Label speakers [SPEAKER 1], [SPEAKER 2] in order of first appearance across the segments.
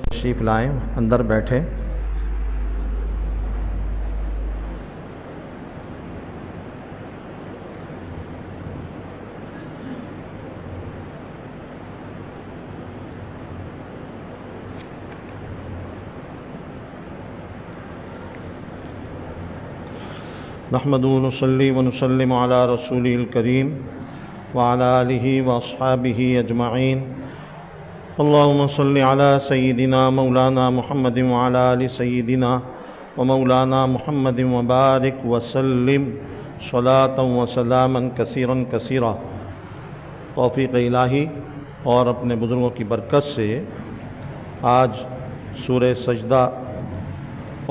[SPEAKER 1] تشریف لائیں، اندر بیٹھیں۔ نحمد ونصلی ونسلم علی رسول الکریم وعلی آلہ واصحابہ اجمعین۔ اللہم صلی علی سیدنا مولانا محمد وعلی آل سیدنا ومولانا محمد وبارک وسلم صلاۃ وسلاما کثیرا کثیرا۔ توفیق الہی اور اپنے بزرگوں کی برکت سے آج سورہ سجدہ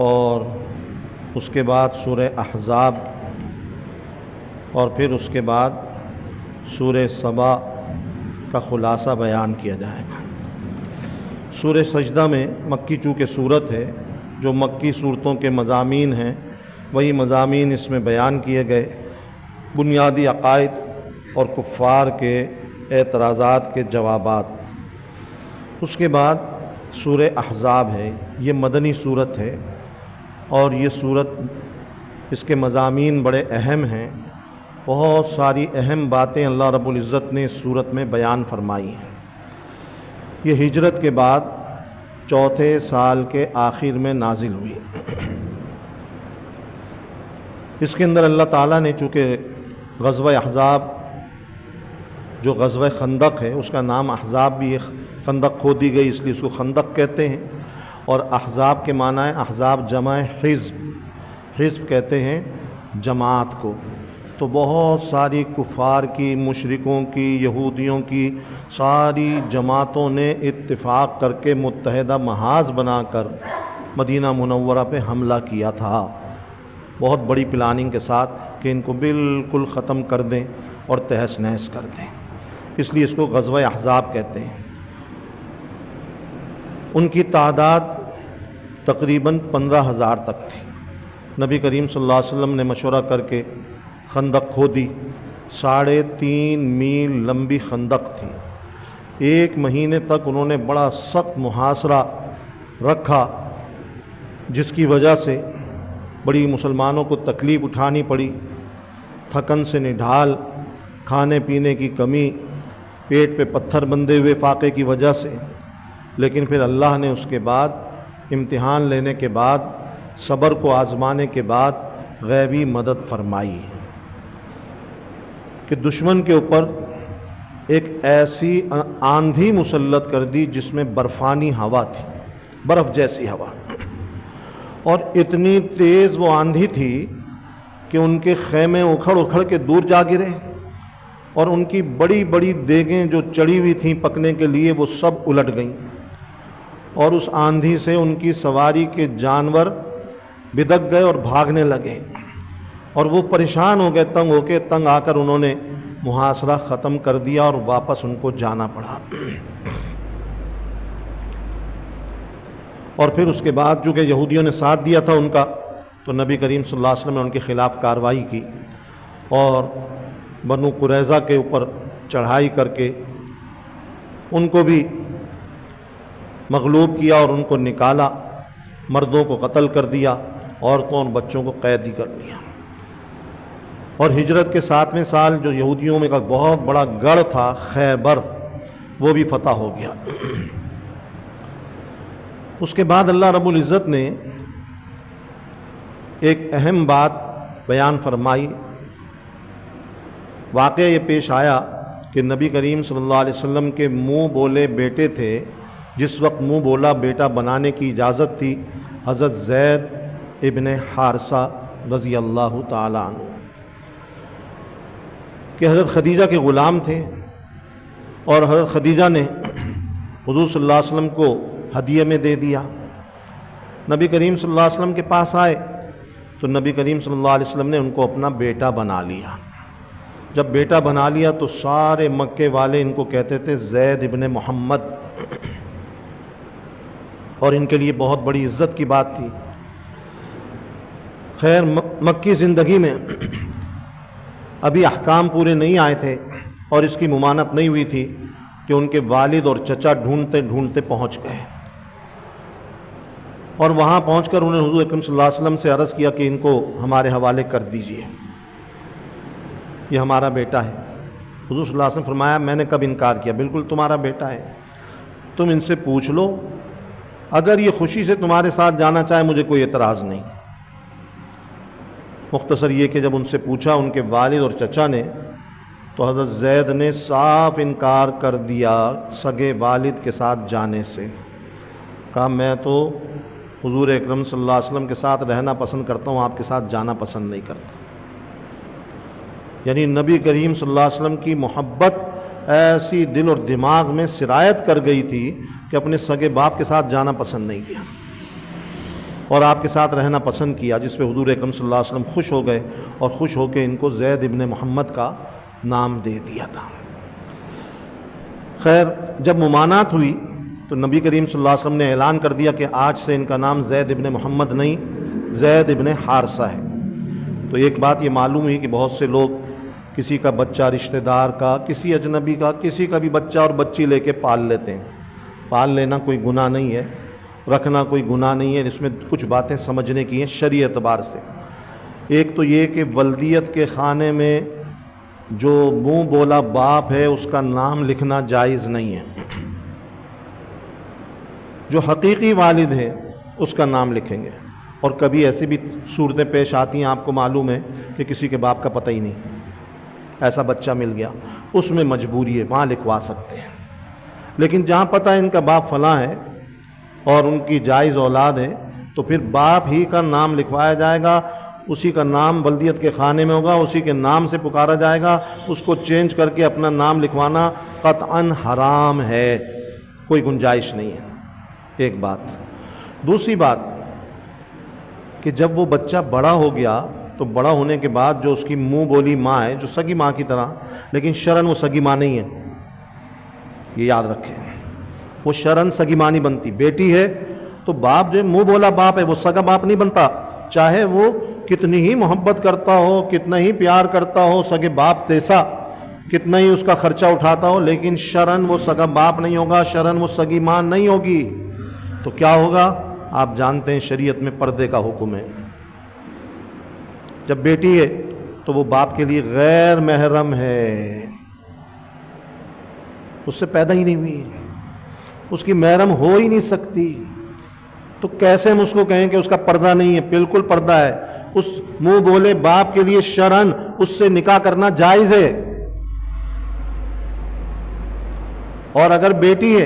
[SPEAKER 1] اور اس کے بعد سورہ احزاب اور پھر اس کے بعد سورہ سبا کا خلاصہ بیان کیا جائے گا۔ سورہ سجدہ میں مکی چونکہ صورت ہے، جو مکی صورتوں کے مضامین ہیں وہی مضامین اس میں بیان کیے گئے، بنیادی عقائد اور کفار کے اعتراضات کے جوابات۔ اس کے بعد سورہ احزاب ہے، یہ مدنی صورت ہے اور یہ صورت اس کے مضامین بڑے اہم ہیں، بہت ساری اہم باتیں اللہ رب العزت نے اس صورت میں بیان فرمائی ہیں۔ یہ ہجرت کے بعد چوتھے سال کے آخر میں نازل ہوئی۔ اس کے اندر اللہ تعالیٰ نے چونکہ غزوہ احزاب جو غزوہ خندق ہے، اس کا نام احزاب بھی خندق کھودی گئی اس لیے اس کو خندق کہتے ہیں، اور احزاب کے معنی ہے احزاب جمع حزب، حزب کہتے ہیں جماعت کو۔ تو بہت ساری کفار کی، مشرکوں کی، یہودیوں کی ساری جماعتوں نے اتفاق کر کے متحدہ محاذ بنا کر مدینہ منورہ پہ حملہ کیا تھا، بہت بڑی پلاننگ کے ساتھ کہ ان کو بالکل ختم کر دیں اور تہس نہس کر دیں، اس لیے اس کو غزوہ احزاب کہتے ہیں۔ ان کی تعداد تقریباً 15,000 تک تھی۔ نبی کریم صلی اللہ علیہ وسلم نے مشورہ کر کے خندق کھودی، 3.5 میل لمبی خندق تھی۔ 1 مہینے تک انہوں نے بڑا سخت محاصرہ رکھا، جس کی وجہ سے بڑی مسلمانوں کو تکلیف اٹھانی پڑی، تھکن سے نڈھال، کھانے پینے کی کمی، پیٹ پہ پتھر بندھے ہوئے فاقے کی وجہ سے۔ لیکن پھر اللہ نے اس کے بعد امتحان لینے کے بعد، صبر کو آزمانے کے بعد غیبی مدد فرمائی کہ دشمن کے اوپر ایک ایسی آندھی مسلط کر دی جس میں برفانی ہوا تھی، برف جیسی ہوا، اور اتنی تیز وہ آندھی تھی کہ ان کے خیمے اکھڑ اکھڑ کے دور جا گرے، اور ان کی بڑی بڑی دیگیں جو چڑھی ہوئی تھیں پکنے کے لیے وہ سب الٹ گئیں، اور اس آندھی سے ان کی سواری کے جانور بدک گئے اور بھاگنے لگے، اور وہ پریشان ہو گئے، تنگ آ کر انہوں نے محاصرہ ختم کر دیا اور واپس ان کو جانا پڑا۔ اور پھر اس کے بعد چونکہ یہودیوں نے ساتھ دیا تھا ان کا، تو نبی کریم صلی اللہ علیہ وسلم نے ان کے خلاف کارروائی کی اور بنو قریظہ کے اوپر چڑھائی کر کے ان کو بھی مغلوب کیا اور ان کو نکالا، مردوں کو قتل کر دیا، عورتوں اور بچوں کو قیدی کر دیا۔ اور ہجرت کے 7ویں سال جو یہودیوں میں کا بہت بڑا گڑھ تھا خیبر، وہ بھی فتح ہو گیا۔ اس کے بعد اللہ رب العزت نے ایک اہم بات بیان فرمائی۔ واقعہ یہ پیش آیا کہ نبی کریم صلی اللہ علیہ وسلم کے منہ بولے بیٹے تھے، جس وقت منہ بولا بیٹا بنانے کی اجازت تھی، حضرت زید ابن حارثہ رضی اللہ تعالی عنہ، کہ حضرت خدیجہ کے غلام تھے، اور حضرت خدیجہ نے حضور صلی اللہ علیہ وسلم کو ہدیے میں دے دیا۔ نبی کریم صلی اللہ علیہ وسلم کے پاس آئے تو نبی کریم صلی اللہ علیہ وسلم نے ان کو اپنا بیٹا بنا لیا۔ جب بیٹا بنا لیا تو سارے مکے والے ان کو کہتے تھے زید ابن محمد، اور ان کے لیے بہت بڑی عزت کی بات تھی۔ خیر مکی زندگی میں ابھی احکام پورے نہیں آئے تھے، اور اس کی ممانعت نہیں ہوئی تھی کہ ان کے والد اور چچا ڈھونڈتے ڈھونڈتے پہنچ گئے، اور وہاں پہنچ کر انہوں نے حضور اکرم صلی اللہ علیہ وسلم سے عرض کیا کہ ان کو ہمارے حوالے کر دیجئے، یہ ہمارا بیٹا ہے۔ حضور صلی اللہ علیہ وسلم فرمایا میں نے کب انکار کیا، بالکل تمہارا بیٹا ہے، تم ان سے پوچھ لو، اگر یہ خوشی سے تمہارے ساتھ جانا چاہے مجھے کوئی اعتراض نہیں۔ مختصر یہ کہ جب ان سے پوچھا ان کے والد اور چچا نے، تو حضرت زید نے صاف انکار کر دیا سگے والد کے ساتھ جانے سے، کہا میں تو حضور اکرم صلی اللہ علیہ وسلم کے ساتھ رہنا پسند کرتا ہوں، آپ کے ساتھ جانا پسند نہیں کرتا۔ یعنی نبی کریم صلی اللہ علیہ وسلم کی محبت ایسی دل اور دماغ میں سرایت کر گئی تھی کہ اپنے سگے باپ کے ساتھ جانا پسند نہیں کیا اور آپ کے ساتھ رہنا پسند کیا، جس پہ حضور اکرم صلی اللہ علیہ وسلم خوش ہو گئے اور خوش ہو کے ان کو زید ابن محمد کا نام دے دیا تھا۔ خیر جب ممانعت ہوئی تو نبی کریم صلی اللہ علیہ وسلم نے اعلان کر دیا کہ آج سے ان کا نام زید ابن محمد نہیں، زید ابن حارثہ ہے۔ تو ایک بات یہ معلوم ہوئی کہ بہت سے لوگ کسی کا بچہ رشتہ دار کا، کسی اجنبی کا، کسی کا بھی بچہ اور بچی لے کے پال لیتے ہیں۔ پال لینا کوئی گناہ نہیں ہے، رکھنا کوئی گناہ نہیں ہے، اس میں کچھ باتیں سمجھنے کی ہیں شرعی اعتبار سے۔ ایک تو یہ کہ ولدیت کے خانے میں جو منہ بولا باپ ہے اس کا نام لکھنا جائز نہیں ہے، جو حقیقی والد ہے اس کا نام لکھیں گے۔ اور کبھی ایسی بھی صورتیں پیش آتی ہیں، آپ کو معلوم ہے کہ کسی کے باپ کا پتہ ہی نہیں، ایسا بچہ مل گیا، اس میں مجبوری ہے، وہاں لکھوا سکتے ہیں۔ لیکن جہاں پتہ ہے ان کا باپ فلاں ہے اور ان کی جائز اولاد ہے تو پھر باپ ہی کا نام لکھوایا جائے گا، اسی کا نام ولدیت کے خانے میں ہوگا، اسی کے نام سے پکارا جائے گا، اس کو چینج کر کے اپنا نام لکھوانا قطعاً حرام ہے، کوئی گنجائش نہیں ہے۔ ایک بات۔ دوسری بات کہ جب وہ بچہ بڑا ہو گیا تو بڑا ہونے کے بعد جو اس کی منہ بولی ماں ہے، جو سگی ماں کی طرح، لیکن شرعاً وہ سگی ماں نہیں ہے، یہ یاد رکھیں، وہ شرعاً سگی ماں نہیں بنتی۔ بیٹی ہے تو باپ جو منہ بولا باپ ہے وہ سگا باپ نہیں بنتا، چاہے وہ کتنی ہی محبت کرتا ہو، کتنا ہی پیار کرتا ہو، سگے باپ جیسا، کتنا ہی اس کا خرچہ اٹھاتا ہو، لیکن شرعاً وہ سگا باپ نہیں ہوگا، شرعاً وہ سگی ماں نہیں ہوگی۔ تو کیا ہوگا؟ آپ جانتے ہیں شریعت میں پردے کا حکم ہے۔ جب بیٹی ہے تو وہ باپ کے لیے غیر محرم ہے، اس سے پیدا ہی نہیں ہوئی، اس کی محرم ہو ہی نہیں سکتی، تو کیسے ہم اس کو کہیں کہ اس کا پردہ نہیں ہے؟ بالکل پردہ ہے۔ اس منہ بولے باپ کے لیے شرعاً اس سے نکاح کرنا جائز ہے۔ اور اگر بیٹی ہے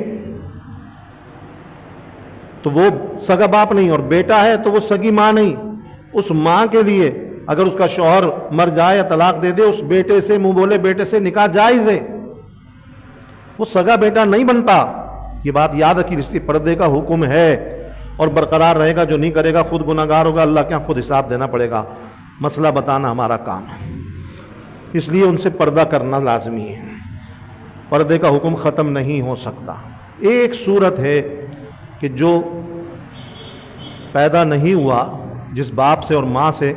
[SPEAKER 1] تو وہ سگا باپ نہیں، اور بیٹا ہے تو وہ سگی ماں نہیں۔ اس ماں کے لیے اگر اس کا شوہر مر جائے یا طلاق دے دے، اس بیٹے سے، منہ بولے بیٹے سے نکاح جائز ہے، وہ سگا بیٹا نہیں بنتا۔ یہ بات یاد رکھیے، اس لیے پردے کا حکم ہے اور برقرار رہے گا۔ جو نہیں کرے گا خود گناہگار ہوگا، اللہ کے یہاں خود حساب دینا پڑے گا۔ مسئلہ بتانا ہمارا کام ہے، اس لیے ان سے پردہ کرنا لازمی ہے۔ پردے کا حکم ختم نہیں ہو سکتا۔ ایک صورت ہے کہ جو پیدا نہیں ہوا جس باپ سے اور ماں سے،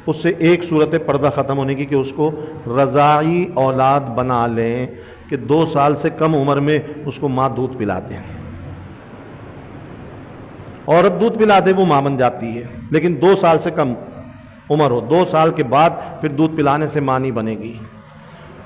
[SPEAKER 1] اس سے ایک صورت ہے پردہ ختم ہونے کی کہ اس کو رضاعی اولاد بنا لیں، کہ 2 سال سے کم عمر میں اس کو ماں دودھ پلا دیں۔ عورت دودھ پلا دے وہ ماں بن جاتی ہے، لیکن 2 سال سے کم عمر ہو، 2 سال کے بعد پھر دودھ پلانے سے ماں نہیں بنے گی۔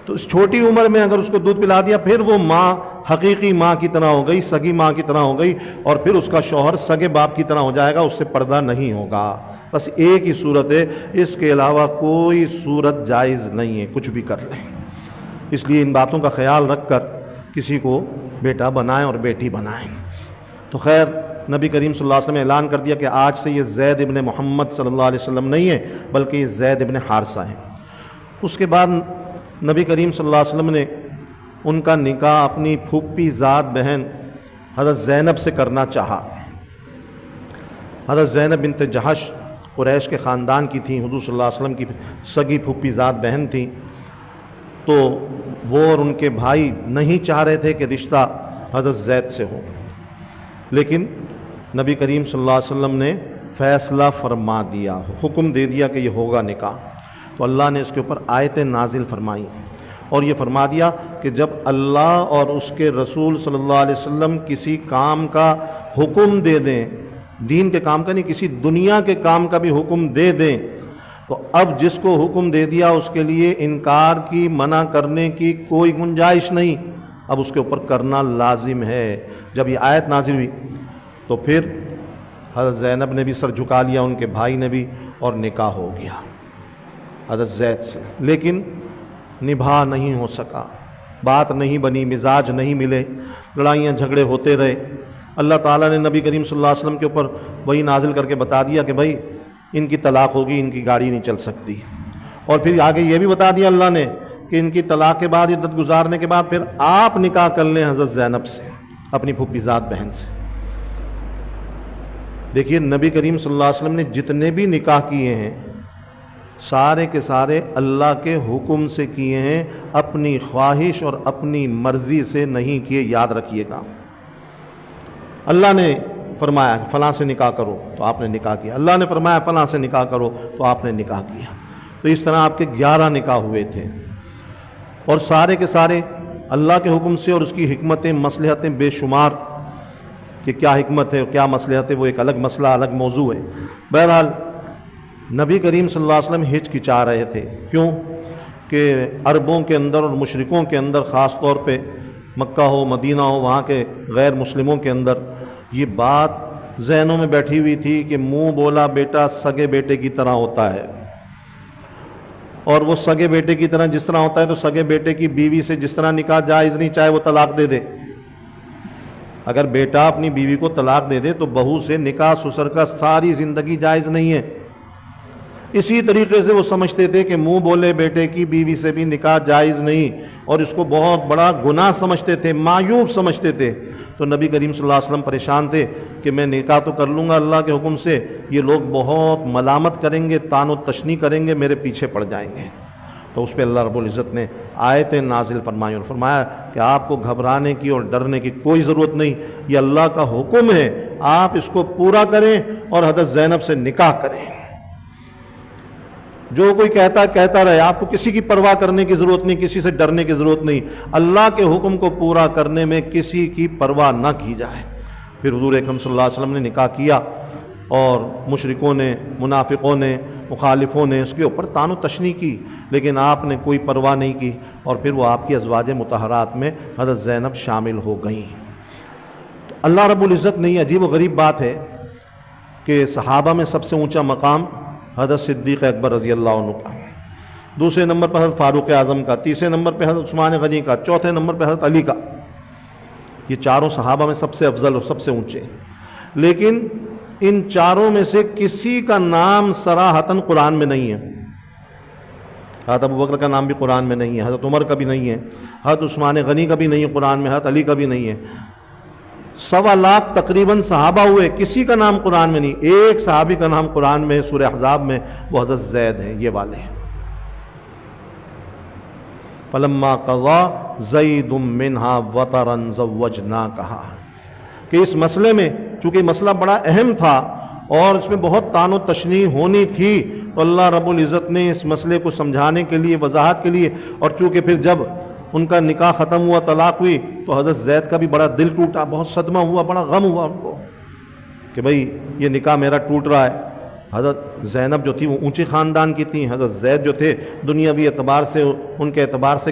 [SPEAKER 1] تو اس چھوٹی عمر میں اگر اس کو دودھ پلا دیا پھر وہ ماں حقیقی ماں کی طرح ہو گئی، سگی ماں کی طرح ہو گئی، اور پھر اس کا شوہر سگے باپ کی طرح ہو جائے گا، اس سے پردہ نہیں ہوگا۔ بس ایک ہی صورت ہے، اس کے علاوہ کوئی صورت جائز نہیں ہے، کچھ بھی کر لیں۔ اس لیے ان باتوں کا خیال رکھ کر کسی کو بیٹا بنائیں اور بیٹی بنائیں۔ تو خیر نبی کریم صلی اللہ علیہ وسلم نے اعلان کر دیا کہ آج سے یہ زید ابن محمد صلی اللہ علیہ وسلم نہیں ہے، بلکہ یہ زید ابن حارثہ ہیں۔ اس کے بعد نبی کریم صلی اللہ علیہ وسلم نے ان کا نکاح اپنی پھوپھی ذات بہن حضرت زینب سے کرنا چاہا۔ حضرت زینب بنت جہش قریش کے خاندان کی تھیں، حضور صلی اللہ علیہ وسلم کی سگی پھوپھی ذات بہن تھیں، تو وہ اور ان کے بھائی نہیں چاہ رہے تھے کہ رشتہ حضرت زید سے ہو، لیکن نبی کریم صلی اللہ علیہ وسلم نے فیصلہ فرما دیا، حکم دے دیا کہ یہ ہوگا نکاح۔ تو اللہ نے اس کے اوپر آیتیں نازل فرمائیں، اور یہ فرما دیا کہ جب اللہ اور اس کے رسول صلی اللہ علیہ وسلم کسی کام کا حکم دے دیں، دین کے کام کا نہیں، کسی دنیا کے کام کا بھی حکم دے دیں، تو اب جس کو حکم دے دیا اس کے لیے انکار کی، منع کرنے کی کوئی گنجائش نہیں، اب اس کے اوپر کرنا لازم ہے۔ جب یہ آیت نازل ہوئی تو پھر حضرت زینب نے بھی سر جھکا لیا، ان کے بھائی نے بھی، اور نکاح ہو گیا حضرت زید سے، لیکن نبھا نہیں ہو سکا، بات نہیں بنی، مزاج نہیں ملے، لڑائیاں جھگڑے ہوتے رہے۔ اللہ تعالیٰ نے نبی کریم صلی اللہ علیہ وسلم کے اوپر وہی نازل کر کے بتا دیا کہ بھائی ان کی طلاق ہوگی، ان کی گاڑی نہیں چل سکتی، اور پھر آگے یہ بھی بتا دیا اللہ نے کہ ان کی طلاق کے بعد، عدت گزارنے کے بعد پھر آپ نکاح کر لیں حضرت زینب سے، اپنی پھوپھی زاد بہن سے۔ دیکھیے نبی کریم صلی اللہ علیہ وسلم نے جتنے بھی نکاح کیے ہیں سارے کے سارے اللہ کے حکم سے کیے ہیں، اپنی خواہش اور اپنی مرضی سے نہیں کیے، یاد رکھیے گا۔ اللہ نے فرمایا کہ فلاں سے نکاح کرو تو آپ نے نکاح کیا، اللہ نے فرمایا فلاں سے نکاح کرو تو آپ نے نکاح کیا۔ تو اس طرح آپ کے 11 نکاح ہوئے تھے، اور سارے کے سارے اللہ کے حکم سے، اور اس کی حکمتیں، مصلحتیں بے شمار، کہ کیا حکمت ہے کیا مصلحت ہے وہ ایک الگ مسئلہ، الگ موضوع ہے۔ بہرحال نبی کریم صلی اللہ علیہ وسلم ہچکچا رہے تھے، کیوں کہ عربوں کے اندر اور مشرکوں کے اندر، خاص طور پہ مکہ ہو مدینہ ہو، وہاں کے غیر مسلموں کے اندر یہ بات ذہنوں میں بیٹھی ہوئی تھی کہ منہ بولا بیٹا سگے بیٹے کی طرح ہوتا ہے، اور وہ سگے بیٹے کی طرح جس طرح ہوتا ہے تو سگے بیٹے کی بیوی سے جس طرح نکاح جائز نہیں، چاہے وہ طلاق دے دے۔ اگر بیٹا اپنی بیوی کو طلاق دے دے تو بہو سے نکاح سسر کا ساری زندگی جائز نہیں ہے۔ اسی طریقے سے وہ سمجھتے تھے کہ منہ بولے بیٹے کی بیوی سے بھی نکاح جائز نہیں، اور اس کو بہت بڑا گناہ سمجھتے تھے، معیوب سمجھتے تھے۔ تو نبی کریم صلی اللہ علیہ وسلم پریشان تھے کہ میں نکاح تو کر لوں گا اللہ کے حکم سے، یہ لوگ بہت ملامت کریں گے، طعن و تشنیع کریں گے، میرے پیچھے پڑ جائیں گے۔ تو اس پہ اللہ رب العزت نے آیتیں نازل فرمائی اور فرمایا کہ آپ کو گھبرانے کی اور ڈرنے کی کوئی ضرورت نہیں، یہ اللہ کا حکم ہے، آپ اس کو پورا کریں اور حضرت زینب سے نکاح کریں۔ جو کوئی کہتا رہے، آپ کو کسی کی پرواہ کرنے کی ضرورت نہیں، کسی سے ڈرنے کی ضرورت نہیں، اللہ کے حکم کو پورا کرنے میں کسی کی پرواہ نہ کی جائے۔ پھر حضور اکرم صلی اللہ علیہ وسلم نے نکاح کیا، اور مشرکوں نے، منافقوں نے، مخالفوں نے اس کے اوپر طعن و تشنیع کی، لیکن آپ نے کوئی پرواہ نہیں کی، اور پھر وہ آپ کی ازواج مطہرات میں حضرت زینب شامل ہو گئیں۔ تو اللہ رب العزت نے، یہ عجیب و غریب بات ہے کہ صحابہ میں سب سے اونچا مقام حضرت صدیق اکبر رضی اللہ عنہ کا، دوسرے نمبر پہ حضرت فاروق اعظم کا، تیسرے نمبر پہ حضرت عثمان غنی کا، چوتھے نمبر پہ حضرت علی کا۔ یہ چاروں صحابہ میں سب سے افضل اور سب سے اونچے، لیکن ان چاروں میں سے کسی کا نام صراحتاً قرآن میں نہیں ہے۔ حضرت ابوبکر کا نام بھی قرآن میں نہیں ہے، حضرت عمر کا بھی نہیں ہے، حضرت عثمان غنی کا بھی نہیں ہے قرآن میں، حضرت علی کا بھی نہیں ہے۔ 1.25 لاکھ تقریباً صحابہ ہوئے، کسی کا نام قرآن میں نہیں۔ ایک صحابی کا نام قرآن میں ہے، سورہ احزاب میں، وہ حضرت زید ہیں، یہ والے ہیں۔ فَلَمَّا قَضَى زَيْدٌ مِّنْهَا وَطَرًا زَوَّجْنَاكَهَا، کہ اس مسئلے میں چونکہ مسئلہ بڑا اہم تھا اور اس میں بہت طعن و تشنیع ہونی تھی، تو اللہ رب العزت نے اس مسئلے کو سمجھانے کے لیے، وضاحت کے لیے، اور چونکہ پھر جب ان کا نکاح ختم ہوا، طلاق ہوئی، تو حضرت زید کا بھی بڑا دل ٹوٹا، بہت صدمہ ہوا، بڑا غم ہوا ان کو کہ بھئی یہ نکاح میرا ٹوٹ رہا ہے۔ حضرت زینب جو تھی وہ اونچے خاندان کی تھیں، حضرت زید جو تھے دنیاوی اعتبار سے، ان کے اعتبار سے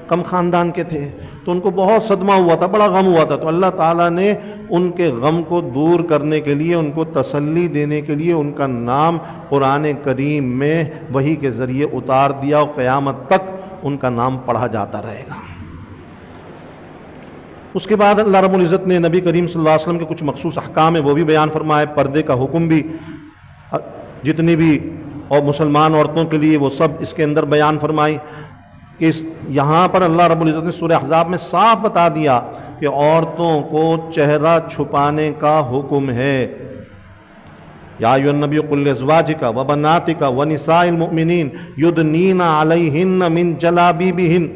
[SPEAKER 1] کم خاندان کے تھے، تو ان کو بہت صدمہ ہوا تھا، بڑا غم ہوا تھا۔ تو اللہ تعالیٰ نے ان کے غم کو دور کرنے کے لیے، ان کو تسلی دینے کے لیے ان کا نام قرآن کریم میں وحی کے ذریعے اتار دیا، اور قیامت تک ان کا نام پڑھا جاتا رہے گا۔ اس کے بعد اللہ رب العزت نے نبی کریم صلی اللہ علیہ وسلم کے کچھ مخصوص احکام ہیں وہ بھی بیان فرمائے، پردے کا حکم بھی جتنی بھی اور مسلمان عورتوں کے لیے وہ سب اس کے اندر بیان فرمائی، کہ یہاں پر اللہ رب العزت نے سورہ احزاب میں صاف بتا دیا کہ عورتوں کو چہرہ چھپانے کا حکم ہے۔ یا ایھا النبی قل لازواجک وبناتک ونساء المؤمنین یدنین علیہن من جلابیبہن۔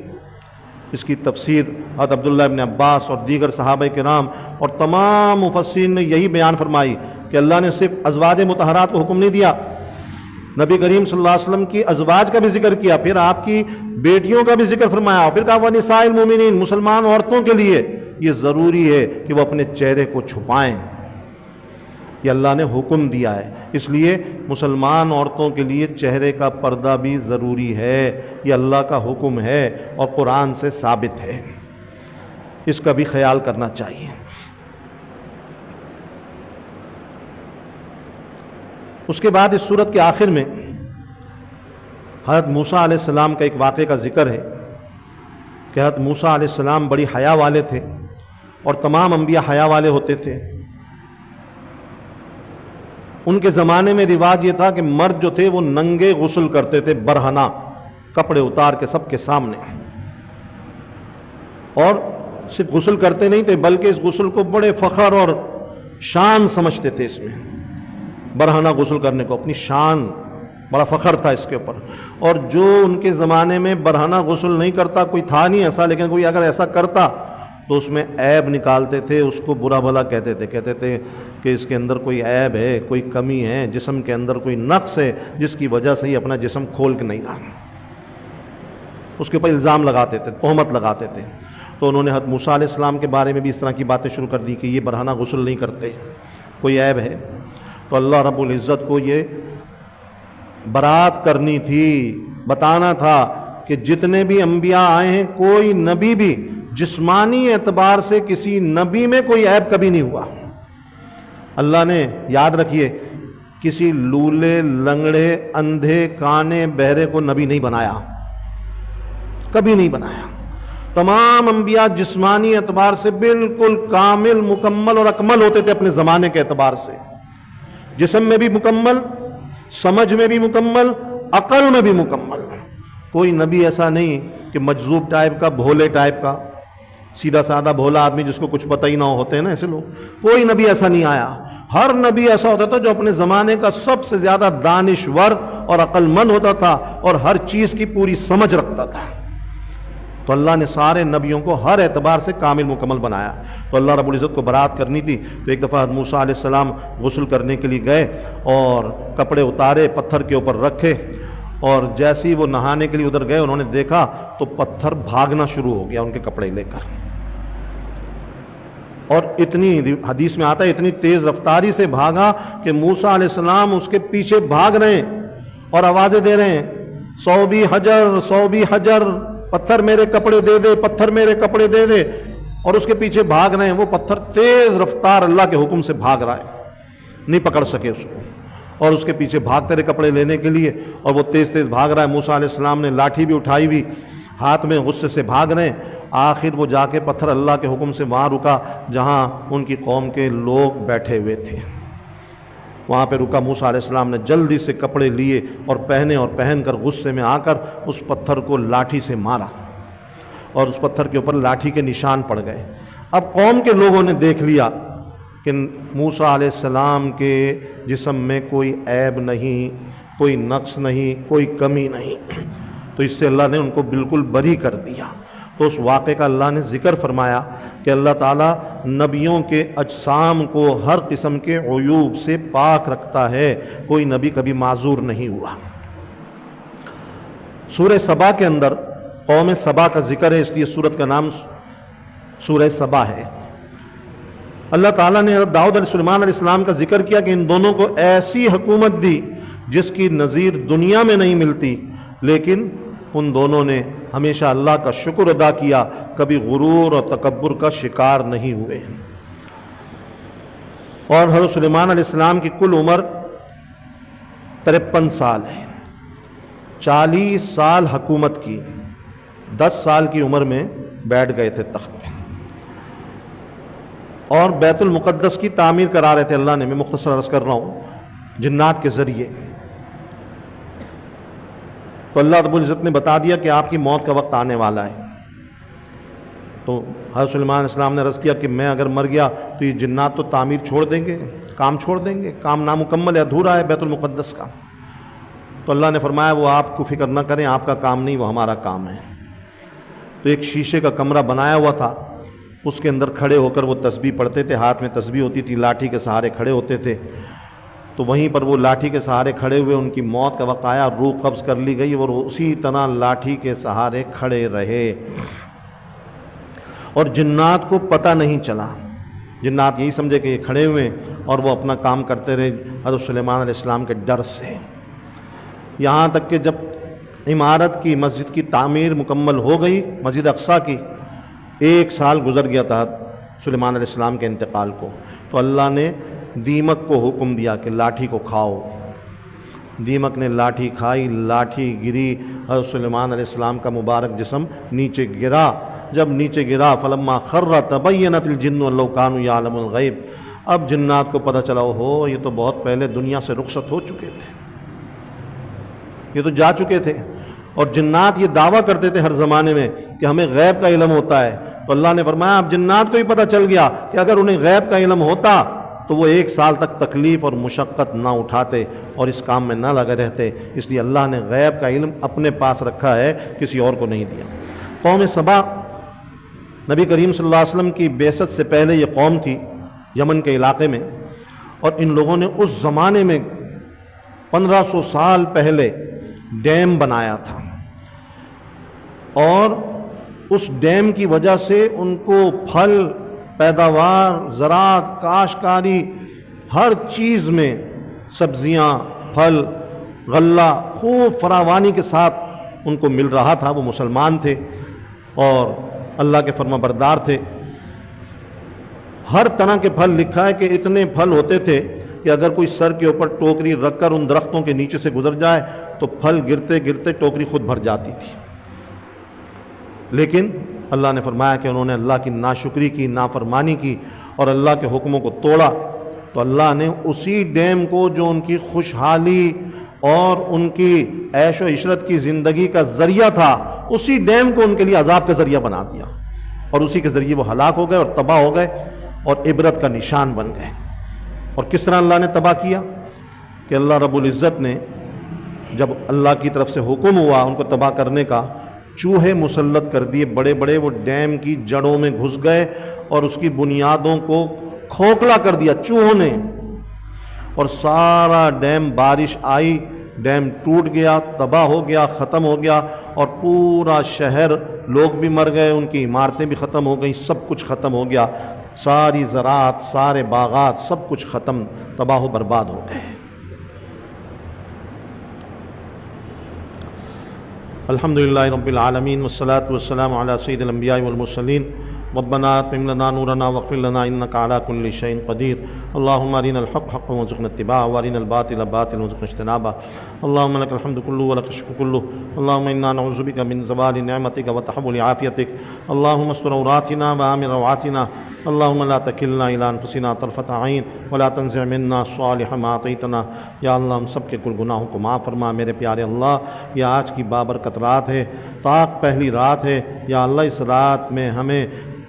[SPEAKER 1] اس کی تفسیر حضرت عبداللہ ابن عباس اور دیگر صحابہ کرام اور تمام مفسرین نے یہی بیان فرمائی کہ اللہ نے صرف ازواج مطہرات کو حکم نہیں دیا، نبی کریم صلی اللہ علیہ وسلم کی ازواج کا بھی ذکر کیا، پھر آپ کی بیٹیوں کا بھی ذکر فرمایا، پھر کہا وَنِسَاءِ الْمُؤْمِنِينَ، مسلمان عورتوں کے لیے یہ ضروری ہے کہ وہ اپنے چہرے کو چھپائیں، یہ اللہ نے حکم دیا ہے، اس لیے مسلمان عورتوں کے لیے چہرے کا پردہ بھی ضروری ہے، یہ اللہ کا حکم ہے اور قرآن سے ثابت ہے، اس کا بھی خیال کرنا چاہیے۔ اس کے بعد اس سورت کے آخر میں حضرت موسیٰ علیہ السلام کا ایک واقعے کا ذکر ہے کہ حضرت موسیٰ علیہ السلام بڑی حیا والے تھے اور تمام انبیاء حیا والے ہوتے تھے۔ ان کے زمانے میں رواج یہ تھا کہ مرد جو تھے وہ ننگے غسل کرتے تھے، برہنہ کپڑے اتار کے سب کے سامنے، اور صرف غسل کرتے نہیں تھے بلکہ اس غسل کو بڑے فخر اور شان سمجھتے تھے، اس میں برہنہ غسل کرنے کو اپنی شان، بڑا فخر تھا اس کے اوپر۔ اور جو ان کے زمانے میں برہنہ غسل نہیں کرتا، کوئی تھا نہیں ایسا، لیکن کوئی اگر ایسا کرتا تو اس میں عیب نکالتے تھے، اس کو برا بھلا کہتے تھے کہ اس کے اندر کوئی عیب ہے، کوئی کمی ہے، جسم کے اندر کوئی نقص ہے جس کی وجہ سے ہی اپنا جسم کھول کے نہیں رہا، اس کے اوپر الزام لگاتے تھے، تہمت لگاتے تھے۔ تو انہوں نے حضرت موسیٰ علیہ السلام کے بارے میں بھی اس طرح کی باتیں شروع کر دی کہ یہ برہنہ غسل نہیں کرتے، کوئی عیب ہے۔ تو اللہ رب العزت کو یہ برات کرنی تھی، بتانا تھا کہ جتنے بھی انبیاء آئے ہیں کوئی نبی بھی جسمانی اعتبار سے کسی نبی میں کوئی عیب کبھی نہیں ہوا۔ اللہ نے، یاد رکھیے، کسی لولے، لنگڑے، اندھے، کانے، بہرے کو نبی نہیں بنایا، کبھی نہیں بنایا۔ تمام انبیاء جسمانی اعتبار سے بالکل کامل، مکمل اور اکمل ہوتے تھے اپنے زمانے کے اعتبار سے، جسم میں بھی مکمل، سمجھ میں بھی مکمل، عقل میں بھی مکمل۔ کوئی نبی ایسا نہیں کہ مجذوب ٹائپ کا، بھولے ٹائپ کا، سیدھا سادہ بھولا آدمی جس کو کچھ پتہ ہی نہ ہوتے ہیں نا ایسے لوگ، کوئی نبی ایسا نہیں آیا۔ ہر نبی ایسا ہوتا تھا جو اپنے زمانے کا سب سے زیادہ دانشور اور عقل مند ہوتا تھا اور ہر چیز کی پوری سمجھ رکھتا تھا۔ تو اللہ نے سارے نبیوں کو ہر اعتبار سے کامل مکمل بنایا۔ تو اللہ رب العزت کو برات کرنی تھی، تو ایک دفعہ موسیٰ علیہ السلام غسل کرنے کے لیے گئے اور کپڑے اتارے، پتھر کے اوپر رکھے، اور جیسے ہی وہ نہانے کے لیے ادھر گئے انہوں نے دیکھا تو پتھر بھاگنا شروع ہو گیا ان کے کپڑے لے کر، اور اتنی، حدیث میں آتا ہے، اتنی تیز رفتاری سے بھاگا کہ موسیٰ علیہ السلام اس کے پیچھے بھاگ رہے ہیں اور آوازیں دے رہے ہیں، صوبی حجر، صوبی حجر، پتھر میرے کپڑے دے دے، پتھر میرے کپڑے دے دے، اور اس کے پیچھے بھاگ رہے ہیں۔ وہ پتھر تیز رفتار اللہ کے حکم سے بھاگ رہا ہے، نہیں پکڑ سکے اس کو، اور اس کے پیچھے بھاگتے رہے کپڑے لینے کے لیے، اور وہ تیز تیز بھاگ رہا ہے۔ موسیٰ علیہ السلام نے لاٹھی بھی اٹھائی ہوئی ہاتھ میں، غصے سے بھاگ رہے ہیں۔ آخر وہ جا کے پتھر اللہ کے حکم سے وہاں رکا جہاں ان کی قوم کے لوگ بیٹھے ہوئے تھے، وہاں پہ رکا۔ موسیٰ علیہ السلام نے جلدی سے کپڑے لیے اور پہنے، اور پہن کر غصے میں آ کر اس پتھر کو لاٹھی سے مارا، اور اس پتھر کے اوپر لاٹھی کے نشان پڑ گئے۔ اب قوم کے لوگوں نے دیکھ لیا کہ موسیٰ علیہ السلام کے جسم میں کوئی عیب نہیں، کوئی نقص نہیں، کوئی کمی نہیں، تو اس سے اللہ نے ان کو بالکل بری کر دیا۔ تو اس واقعے کا اللہ نے ذکر فرمایا کہ اللہ تعالیٰ نبیوں کے اجسام کو ہر قسم کے عیوب سے پاک رکھتا ہے، کوئی نبی کبھی معذور نہیں ہوا۔ سورہ سبا کے اندر قوم سبا کا ذکر ہے، اس لیے سورت کا نام سورہ سبا ہے۔ اللہ تعالیٰ نے حضرت داؤد علیہ سلیمان علیہ السلام کا ذکر کیا کہ ان دونوں کو ایسی حکومت دی جس کی نظیر دنیا میں نہیں ملتی، لیکن ان دونوں نے ہمیشہ اللہ کا شکر ادا کیا، کبھی غرور اور تکبر کا شکار نہیں ہوئے۔ اور حضرت سلیمان علیہ السلام کی کل عمر 53 سال ہے، 40 سال حکومت کی، 10 سال کی عمر میں بیٹھ گئے تھے تخت پہ، اور بیت المقدس کی تعمیر کرا رہے تھے اللہ نے، میں مختصر عرض کر رہا ہوں، جنات کے ذریعے۔ تو اللہ رب العزت نے بتا دیا کہ آپ کی موت کا وقت آنے والا ہے۔ تو حضرت سلیمان علیہ السلام نے عرض کیا کہ میں اگر مر گیا تو یہ جنات تو تعمیر چھوڑ دیں گے، کام چھوڑ دیں گے، کام نامکمل ہے، ادھورا ہے بیت المقدس کا۔ تو اللہ نے فرمایا وہ آپ کو فکر نہ کریں، آپ کا کام نہیں، وہ ہمارا کام ہے۔ تو ایک شیشے کا کمرہ بنایا ہوا تھا، اس کے اندر کھڑے ہو کر وہ تسبیح پڑھتے تھے، ہاتھ میں تسبیح ہوتی تھی، لاٹھی کے سہارے کھڑے ہوتے تھے۔ تو وہیں پر وہ لاٹھی کے سہارے کھڑے ہوئے، ان کی موت کا وقت آیا، روح قبض کر لی گئی اور وہ اسی طرح لاٹھی کے سہارے کھڑے رہے، اور جنات کو پتہ نہیں چلا۔ جنات یہی سمجھے کہ یہ کھڑے ہوئے اور وہ اپنا کام کرتے رہے حضرت سلیمان علیہ السلام کے ڈر سے، یہاں تک کہ جب عمارت کی مسجد کی تعمیر مکمل ہو گئی، مسجد اقصیٰ کی، 1 سال گزر گیا تھا سلیمان علیہ السلام کے انتقال کو، تو اللہ نے دیمک کو حکم دیا کہ لاٹھی کو کھاؤ۔ دیمک نے لاٹھی کھائی، لاٹھی گری، حضرت سلیمان علیہ السلام کا مبارک جسم نیچے گرا۔ جب نیچے گرا فلما خر تبینت الجن لو کانوا یعلمون الغیب، اب جنات کو پتہ چلا ہو یہ تو بہت پہلے دنیا سے رخصت ہو چکے تھے، یہ تو جا چکے تھے، اور جنات یہ دعویٰ کرتے تھے ہر زمانے میں کہ ہمیں غیب کا علم ہوتا ہے۔ تو اللہ نے فرمایا اب جنات کو ہی پتہ چل گیا کہ اگر انہیں غیب کا علم ہوتا تو وہ 1 سال تک تکلیف اور مشقت نہ اٹھاتے اور اس کام میں نہ لگے رہتے، اس لیے اللہ نے غیب کا علم اپنے پاس رکھا ہے، کسی اور کو نہیں دیا۔ قوم سبا، نبی کریم صلی اللہ علیہ وسلم کی بعثت سے پہلے یہ قوم تھی یمن کے علاقے میں، اور ان لوگوں نے اس زمانے میں 1500 سال پہلے ڈیم بنایا تھا، اور اس ڈیم کی وجہ سے ان کو پھل، پیداوار، زراعت، کاشتکاری، ہر چیز میں سبزیاں، پھل، غلہ خوب فراوانی کے ساتھ ان کو مل رہا تھا۔ وہ مسلمان تھے اور اللہ کے فرما بردار تھے۔ ہر طرح کے پھل، لکھا ہے کہ اتنے پھل ہوتے تھے کہ اگر کوئی سر کے اوپر ٹوکری رکھ کر ان درختوں کے نیچے سے گزر جائے تو پھل گرتے گرتے ٹوکری خود بھر جاتی تھی، لیکن اللہ نے فرمایا کہ انہوں نے اللہ کی ناشکری کی، نافرمانی کی اور اللہ کے حکموں کو توڑا، تو اللہ نے اسی ڈیم کو جو ان کی خوشحالی اور ان کی عیش و عشرت کی زندگی کا ذریعہ تھا، اسی ڈیم کو ان کے لیے عذاب کا ذریعہ بنا دیا، اور اسی کے ذریعے وہ ہلاک ہو گئے اور تباہ ہو گئے اور عبرت کا نشان بن گئے۔ اور کس طرح اللہ نے تباہ کیا کہ اللہ رب العزت نے جب اللہ کی طرف سے حکم ہوا ان کو تباہ کرنے کا، چوہے مسلط کر دیے بڑے بڑے، وہ ڈیم کی جڑوں میں گھس گئے اور اس کی بنیادوں کو کھوکھلا کر دیا چوہوں نے، اور سارا ڈیم، بارش آئی، ڈیم ٹوٹ گیا، تباہ ہو گیا، ختم ہو گیا، اور پورا شہر، لوگ بھی مر گئے، ان کی عمارتیں بھی ختم ہو گئیں، سب کچھ ختم ہو گیا، ساری زراعت، سارے باغات، سب کچھ ختم، تباہ و برباد ہو گئے۔ الحمدللہ رب العالمین والصلاة والسلام علی سید الانبیاء والمرسلین ربنا اتمم لنا نورنا واغفر لنا انك على كل شيء قدير اللهم ارنا الحق حقا وارزقنا اتباعه وارنا الباطل باطلا وارزقنا اجتنابه اللهم لك الحمد كله ولك الشكر كله اللهم انا نعوذ بك من زوال نعمتك وتحول عافيتك اللهم استر عوراتنا وآمن روعاتنا اللهم لا تكلنا الى انفسنا طرفة عين ولا تنزع منا صالح ما اعطيتنا۔ یا اللہ ہم سب کے کل گناہوں کو معاف فرما میرے پیارے اللہ۔ یہ آج کی بابرکت رات ہے، طاق پہلی رات ہے، یا اللہ اس رات میں ہمیں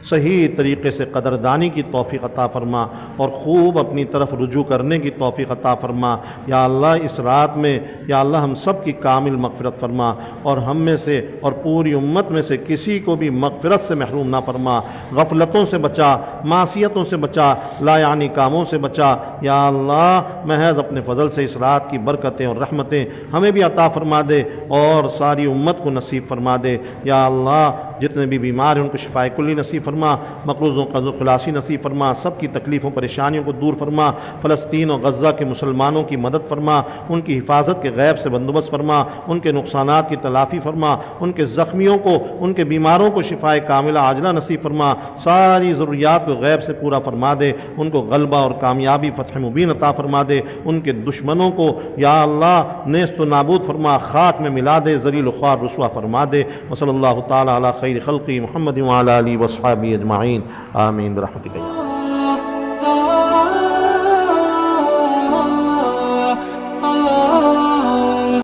[SPEAKER 1] صحیح طریقے سے قدردانی کی توفیق عطا فرما اور خوب اپنی طرف رجوع کرنے کی توفیق عطا فرما۔ یا اللہ اس رات میں یا اللہ ہم سب کی کامل مغفرت فرما، اور ہم میں سے اور پوری امت میں سے کسی کو بھی مغفرت سے محروم نہ فرما، غفلتوں سے بچا، معصیتوں سے بچا، لا یعنی کاموں سے بچا۔ یا اللہ محض اپنے فضل سے اس رات کی برکتیں اور رحمتیں ہمیں بھی عطا فرما دے اور ساری امت کو نصیب فرما دے۔ یا اللہ جتنے بھی بیمار ہیں ان کو شفاء کلی نصیب فرما، مقروضوں قرض خلاصی نصیب فرما، سب کی تکلیفوں پریشانیوں کو دور فرما، فلسطین اور غزہ کے مسلمانوں کی مدد فرما، ان کی حفاظت کے غیب سے بندوبست فرما، ان کے نقصانات کی تلافی فرما، ان کے زخمیوں کو، ان کے بیماروں کو شفاء کاملہ عاجلہ نصیب فرما، ساری ضروریات کو غیب سے پورا فرما دے، ان کو غلبہ اور کامیابی فتح مبین عطا فرما دے، ان کے دشمنوں کو یا اللہ نیست و نابود فرما، خاک میں ملا دے، ذلیل و خوار رسوا فرما دے۔ وصلی اللہ تعالی علی خیر خلقی محمد وعلی آلہ وصحبہ اجمعین آمین برحمتک یا